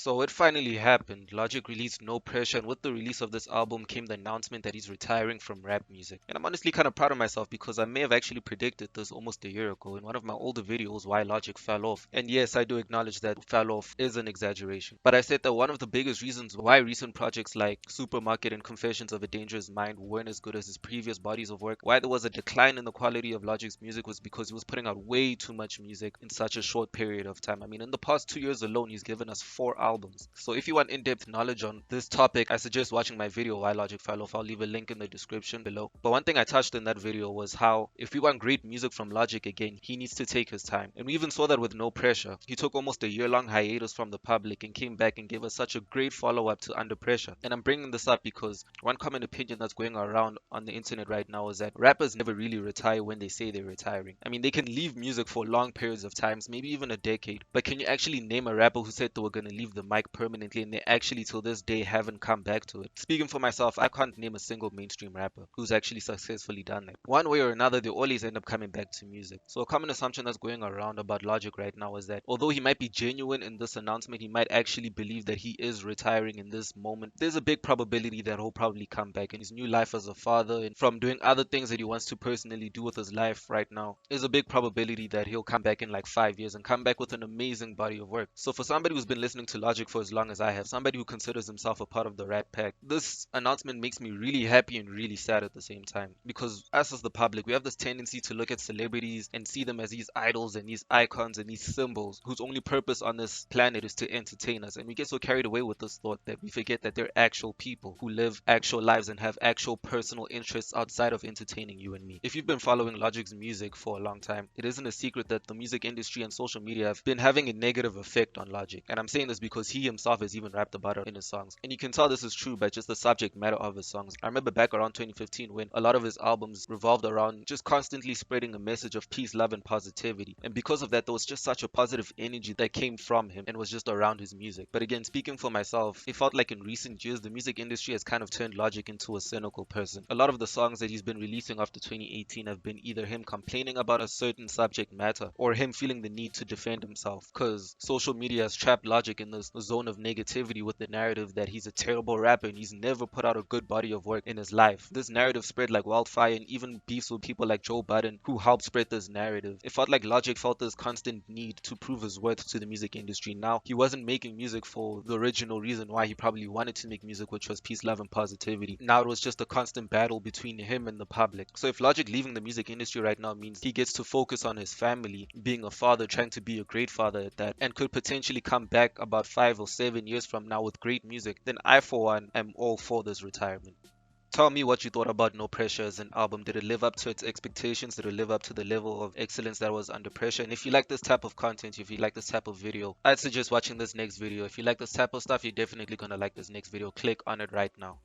So it finally happened. Logic released No Pressure, and with the release of this album came the announcement that he's retiring from rap music. And I'm honestly kind of proud of myself because I may have actually predicted this almost a year ago in one of my older videos, why Logic fell off. And yes, I do acknowledge that fell off is an exaggeration. But I said that one of the biggest reasons why recent projects like Supermarket and Confessions of a Dangerous Mind weren't as good as his previous bodies of work, why there was a decline in the quality of Logic's music, was because he was putting out way too much music in such a short period of time. I mean, in the past 2 years alone, he's given us 4 albums. So if you want in-depth knowledge on this topic, I suggest watching my video why Logic fell off. I'll leave a link in the description below. But one thing I touched in that video was how if we want great music from Logic again, he needs to take his time. And we even saw that with No Pressure. He took almost a year-long hiatus from the public and came back and gave us such a great follow-up to Under Pressure. And I'm bringing this up because one common opinion that's going around on the internet right now is that rappers never really retire when they say they're retiring. I mean, they can leave music for long periods of times, maybe even a decade, but can you actually name a rapper who said they were going to leave the mic permanently and they actually till this day haven't come back to it? Speaking for myself, I can't name a single mainstream rapper who's actually successfully done that. One way or another, they always end up coming back to music. So a common assumption that's going around about Logic right now is that although he might be genuine in this announcement, he might actually believe that he is retiring in this moment. There's a big probability that he'll probably come back in his new life as a father and from doing other things that he wants to personally do with his life right now. There's a big probability that he'll come back in like 5 years and come back with an amazing body of work. So for somebody who's been listening to Logic for as long as I have, somebody who considers himself a part of the Rat Pack, this announcement makes me really happy and really sad at the same time. Because us as the public, we have this tendency to look at celebrities and see them as these idols and these icons and these symbols whose only purpose on this planet is to entertain us. And we get so carried away with this thought that we forget that they're actual people who live actual lives and have actual personal interests outside of entertaining you and me. If you've been following Logic's music for a long time, it isn't a secret that the music industry and social media have been having a negative effect on Logic. And I'm saying this because he himself has even rapped about it in his songs. And you can tell this is true by just the subject matter of his songs. I remember back around 2015 when a lot of his albums revolved around just constantly spreading a message of peace, love, and positivity. And because of that, there was just such a positive energy that came from him and was just around his music. But again, speaking for myself, it felt like in recent years, the music industry has kind of turned Logic into a cynical person. A lot of the songs that he's been releasing after 2018 have been either him complaining about a certain subject matter or him feeling the need to defend himself, because social media has trapped Logic in this zone of negativity with the narrative that he's a terrible rapper and he's never put out a good body of work in his life. This narrative spread like wildfire and even beefs with people like Joe Budden who helped spread this narrative. It felt like Logic felt this constant need to prove his worth to the music industry. Now, he wasn't making music for the original reason why he probably wanted to make music, which was peace, love, and positivity. Now it was just a constant battle between him and the public. So if Logic leaving the music industry right now means he gets to focus on his family, being a father, trying to be a great father at that, and could potentially come back about 5 or 7 years from now with great music, then I for one am all for this retirement. Tell me what you thought about No Pressure as an album. Did it live up to its expectations? Did it live up to the level of excellence that was Under Pressure? And if you like this type of content, if you like this type of video, I'd suggest watching this next video. If you like this type of stuff, you're definitely gonna like this next video. Click on it right now.